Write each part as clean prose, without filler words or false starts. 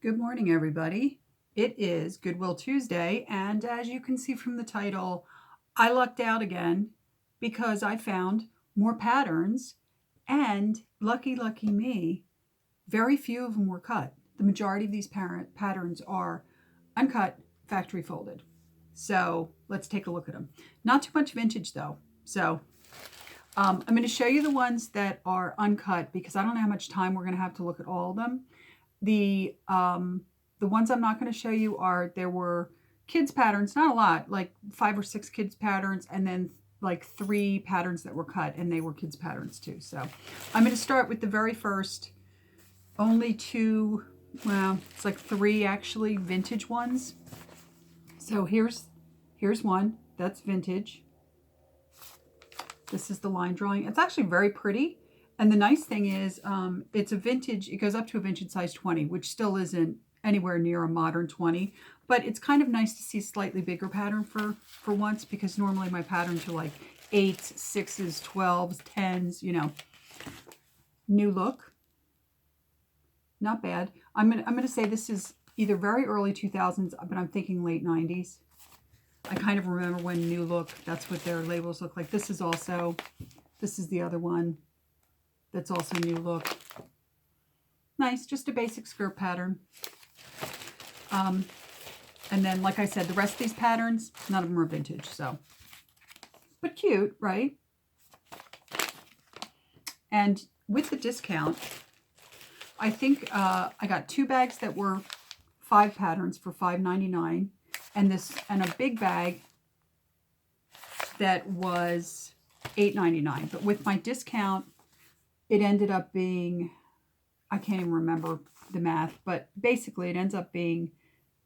Good morning, everybody. It is Goodwill Tuesday, and as you can see from the title, I lucked out again because I found more patterns, and lucky me, very few of them were cut. The majority of these patterns are uncut, factory folded. So let's take a look at them. Not too much vintage though. So I'm going to show you the ones that are uncut because I don't know how much time we're going to have to look at all of them. The ones I'm not going to show you there were kids patterns, not a lot, like 5 or 6 kids patterns, and then like 3 patterns that were cut, and they were kids patterns too. So I'm going to start with the very first, only 2, well, it's like 3 actually vintage ones. So here's one that's vintage. This is the line drawing. It's actually very pretty. And the nice thing is it's a vintage, it goes up to a vintage size 20, which still isn't anywhere near a modern 20. But it's kind of nice to see a slightly bigger pattern for once, because normally my patterns are like 8s, 6s, 12s, 10s, you know. New look. Not bad. I'm gonna say this is either very early 2000s, but I'm thinking late 90s. I kind of remember when New Look, that's what their labels look like. This is the other one that's also New Look. Nice, just a basic skirt pattern. And then, like I said, the rest of these patterns, none of them are vintage, so. But cute, right? And with the discount, I think I got 2 bags that were 5 patterns for $5.99. And a big bag that was $8.99. But with my discount, it ended up being, I can't even remember the math, but basically it ends up being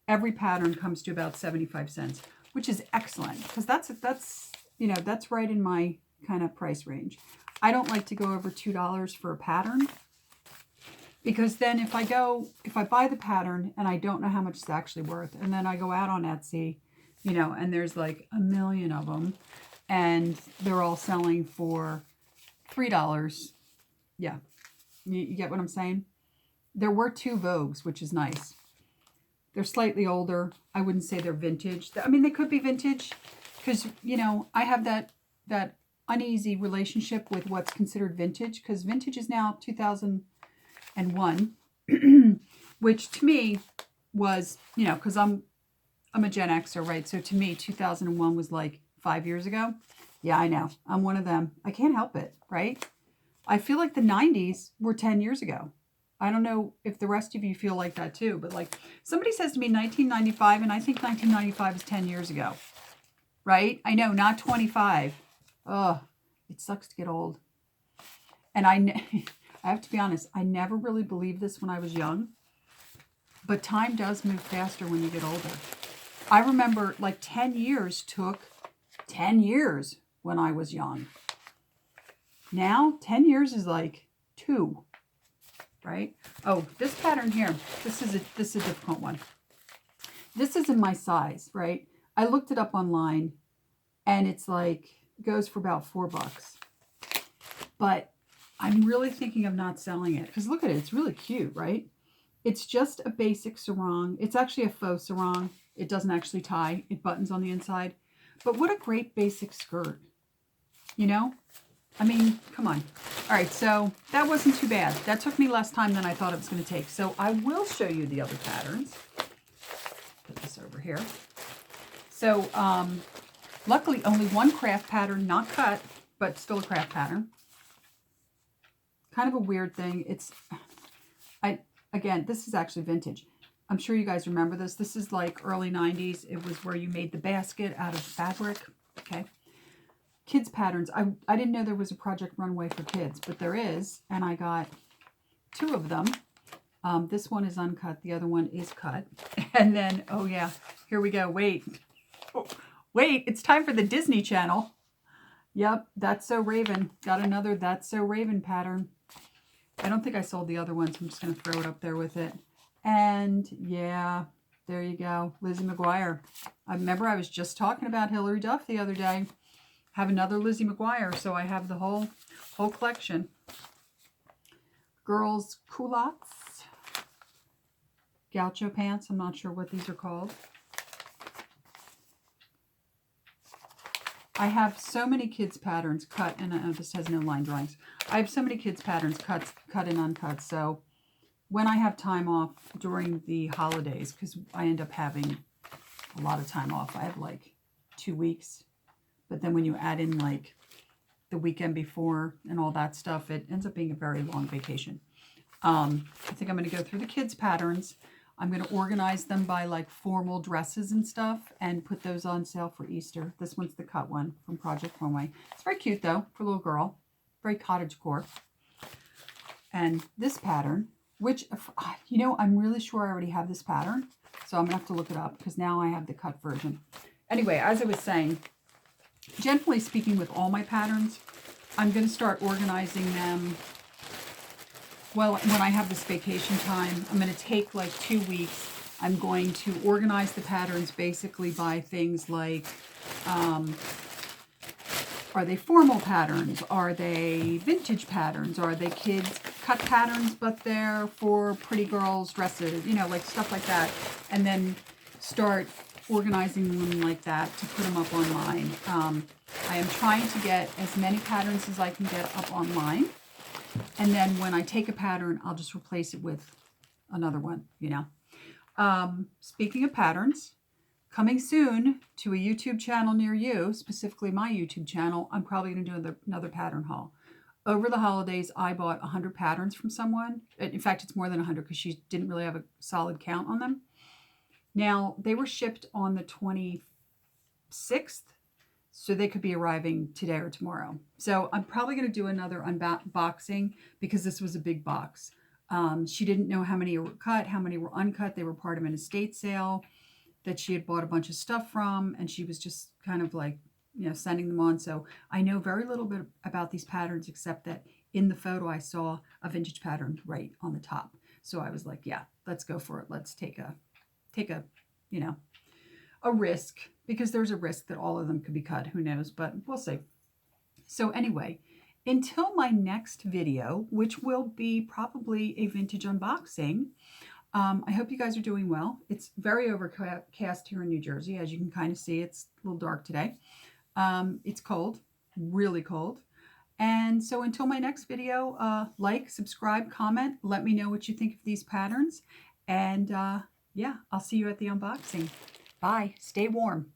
every pattern comes to about 75 cents, which is excellent because that's right in my kind of price range. I don't like to go over $2 for a pattern, because then if I buy the pattern and I don't know how much it's actually worth, and then I go out on Etsy, and there's like a million of them, and they're all selling for $3. Yeah, you get what I'm saying? There were 2 Vogues, which is nice. They're slightly older. I wouldn't say they're vintage. I mean, they could be vintage because, I have that uneasy relationship with what's considered vintage, because vintage is now 2001, which to me was, because I'm a Gen Xer, right? So to me, 2001 was like 5 years ago. Yeah, I know. I'm one of them. I can't help it, right? I feel like the 90s were 10 years ago. I don't know if the rest of you feel like that too, but like somebody says to me 1995, and I think 1995 is 10 years ago, right? I know, not 25. Ugh, it sucks to get old. And I have to be honest, I never really believed this when I was young, but time does move faster when you get older. I remember like 10 years took 10 years when I was young. Now, 10 years is like 2, right? Oh, this pattern here, this is a difficult one. This isn't my size, right? I looked it up online, and it's like, goes for about $4. But I'm really thinking of not selling it, because look at it, it's really cute, right? It's just a basic sarong. It's actually a faux sarong. It doesn't actually tie. It buttons on the inside. But what a great basic skirt, I mean, come on. All right, so that wasn't too bad. That took me less time than I thought it was going to take. So I will show you the other patterns. Put this over here. So luckily, only one craft pattern, not cut, but still a craft pattern. Kind of a weird thing. Again, this is actually vintage. I'm sure you guys remember this. This is like early 90s. It was where you made the basket out of fabric. Okay. Kids patterns. I didn't know there was a Project Runway for kids, but there is, and I got 2 of them. This one is uncut. The other one is cut. And then, oh yeah, here we go. Wait, it's time for the Disney Channel. Yep, That's So Raven. Got another That's So Raven pattern. I don't think I sold the other one, so I'm just going to throw it up there with it. And yeah, there you go. Lizzie McGuire. I remember I was just talking about Hilary Duff the other day. Have another Lizzie McGuire, so I have the whole collection. Girls' culottes. gaucho pants. I'm not sure what these are called. I have so many kids patterns cut, and this has no line drawings. I have so many kids patterns cut and uncut. So when I have time off during the holidays, because I end up having a lot of time off. I have like 2 weeks, but then when you add in like the weekend before and all that stuff, it ends up being a very long vacation. I think I'm going to go through the kids patterns. I'm going to organize them by like formal dresses and stuff and put those on sale for Easter. This one's the cut one from Project Runway. It's very cute though for a little girl. Very cottagecore. And this pattern, which, you know, I'm really sure I already have this pattern. So I'm going to have to look it up because now I have the cut version. Anyway, as I was saying, generally speaking with all my patterns, I'm going to start organizing them. Well, when I have this vacation time, I'm going to take like 2 weeks. I'm going to organize the patterns basically by things like, are they formal patterns? Are they vintage patterns? Are they kids cut patterns, but they're for pretty girls' dresses? You know, like stuff like that. And then start organizing them like that to put them up online. I am trying to get as many patterns as I can get up online. And then when I take a pattern, I'll just replace it with another one, you know. Speaking of patterns, coming soon to a YouTube channel near you, specifically my YouTube channel, I'm probably going to do another pattern haul. Over the holidays, I bought 100 patterns from someone. In fact, it's more than 100 because she didn't really have a solid count on them. Now, they were shipped on the 26th. So they could be arriving today or tomorrow. So I'm probably going to do another unboxing because this was a big box. She didn't know how many were cut, how many were uncut. They were part of an estate sale that she had bought a bunch of stuff from. And she was just kind of like, you know, sending them on. So I know very little bit about these patterns, except that in the photo I saw a vintage pattern right on the top. So I was like, yeah, let's go for it. Let's take a, you know, a risk, because there's a risk that all of them could be cut. Who knows, but we'll see. So anyway, until my next video, which will be probably a vintage unboxing, I hope you guys are doing well. It's very overcast here in New Jersey. As you can kind of see, it's a little dark today. It's cold, really cold. And so until my next video, like, subscribe, comment, let me know what you think of these patterns. And yeah, I'll see you at the unboxing. Bye. Stay warm.